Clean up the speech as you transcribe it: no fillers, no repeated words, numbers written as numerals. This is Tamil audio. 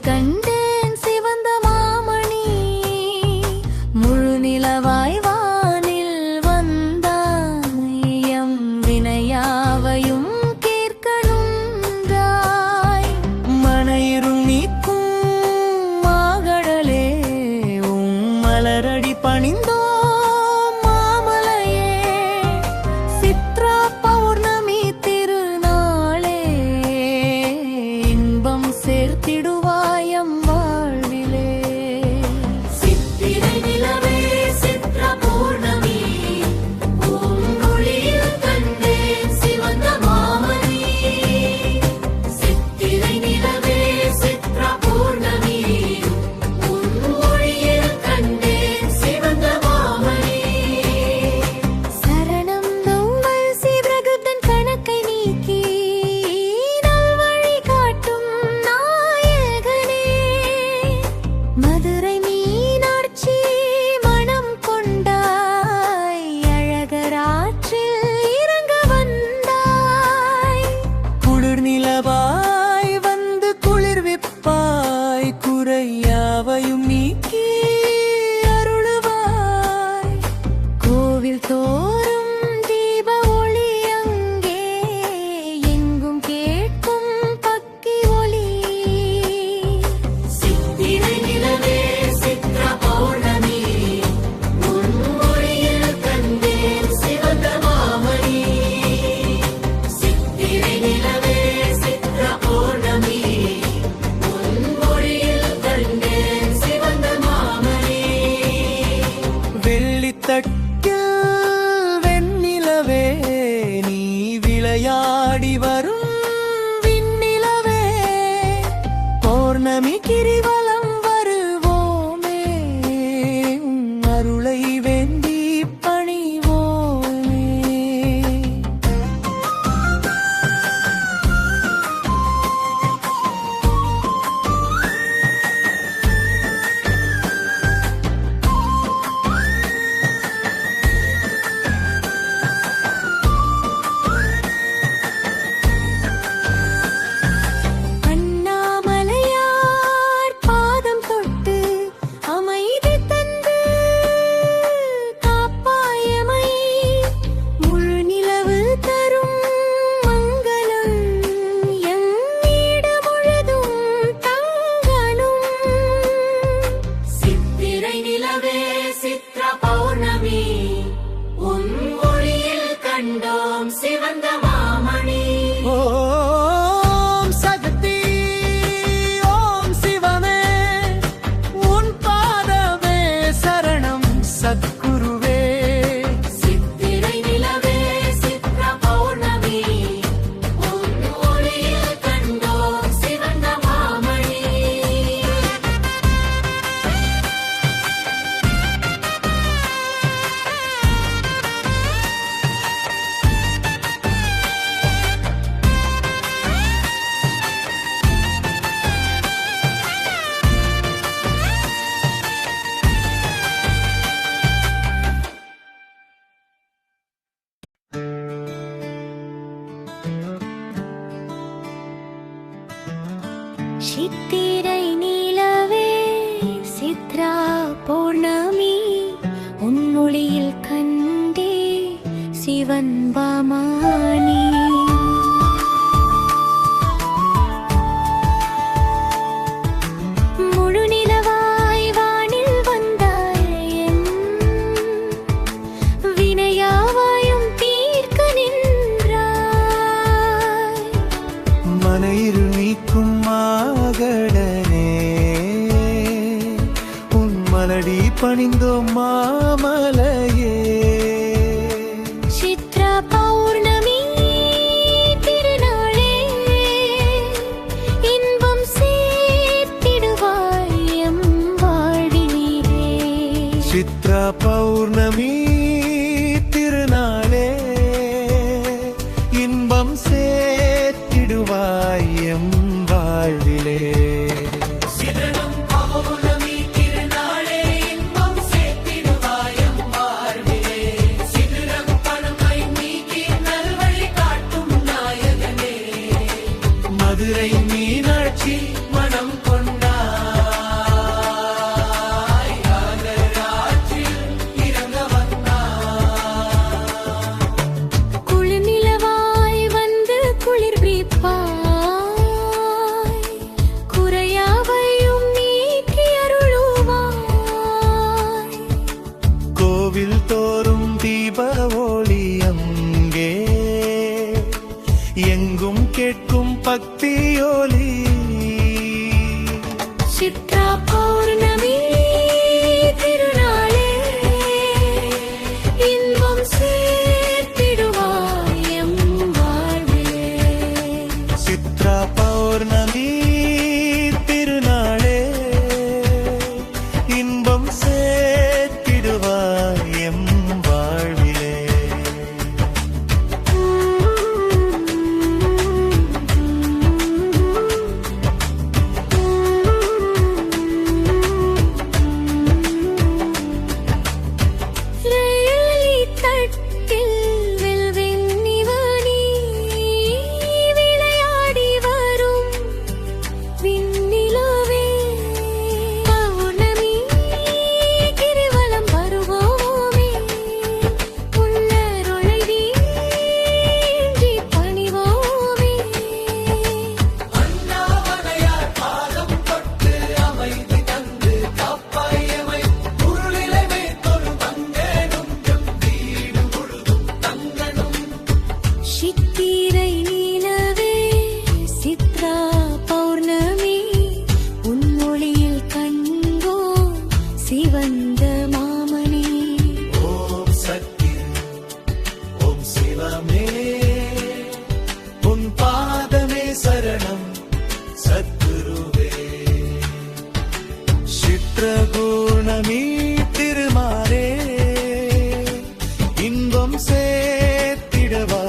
கண்டேன் சிவந்த மாமணி முழு நிலவாய் வானில் வந்தாய் எம் வினையாவையும் கேட்கணுன்றாய் மனையிருள் நீக்கும் மாகடலே மலரடி பணிந்தோ மாமலையே சித்ரா பௌர்ணமி திருநாளே இன்பம் சேர்த்திடுவாயம் வாழ்விலே சித்திரை நிலவே சித்ரா பௌர்ணமி பூங்கொழியில் கண்டேன் சிவந்த மாமணி சித்திரை நிலவே சித்ரா பௌர்ணமி பூங்கொழியில் கண்டேன் சிவந்த மாமணி சரணம் உங்கள் சீவரகுத்தன் கணக்கை நீக்கி நல்வழி காட்டும் நாயகனே மதுரை மீனாட்சி மனம் கொண்டாய் அழகராற்றில் இறங்க வந்தாய் குளிர் நிலவாய் வந்து குளிர்விப்பாய் குறையாவையும் நீக்கி அருளுவாய் கோவில் தோறும் தீப ஒளி அங்கே எங்கும் கேட்கும் பக்கி ஒளி சித்திரை நிலவே சித்ரா பௌர்ணமி முன்மொழியில் கண்டேன் சிவந்த மாமணி சித்திரை நிலவே சித்ரா பௌர்ணமி முன்மொழியில் கண்டேன் சிவந்த மாமணி வெள்ளித்தட்டில் வெண்ணிலவே நீ விளையாடி வரும் விண்ணிலவே பௌர்ணமி கிரிவலம் வருவோமே உன் அருளை வேண்டி பணிவோமே அண்ணாமலையார் பாதம் தொட்டு அமைதி தந்து காப்பாயமை முழு நிலவு தரும் மங்களம் எம் வீடு முழுதும் தங்கணும் சித்திரை நிலவே சித்ரா பௌர்ணமி உன் ஒளியில் கண்டோம் சிவந்த மாமணி ஓம் சக்தி ஓம் சிவமே உன் பாதமே சரணம் சத்குருவே சித்திரை நிலவே சித்ரா பௌர்ணமி உன் ஒளியில் கண்டோம் சிவந்த மாமணி சித்திரை நிலவே சித்ரா பௌர்ணமி உன் ஒளியில் கண்டே சிவன் பமானி முழு நிலவாய் வானில் வந்தாய் என் வினையாவாயும் தீர்க்க நின்றாய் மனையிருள் நீக்கும் மாகடனே உன் மலடி பணிந்தோம் மாமலையே சித்ரா பௌர்ணமி திருநாளே இன்பம் சேர்த்திடுவாய் எம் வாழ்விலே சித்ரா பௌர்ணமி திருநாளே இன்பம் சேர்த்திடுவாய் எம் வாழ்விலே சிதறும் பௌர்ணமி திருநாளே இன்பம் சேர்த்திடுவாய் எம் வாழ்விலே சிதறும் பழமை நீக்கி நல்வழி காட்டும் நாயகனே மதுரை மீனாட்சி மனம் கொண்டாய் இன்பம் சேர்த்திடவா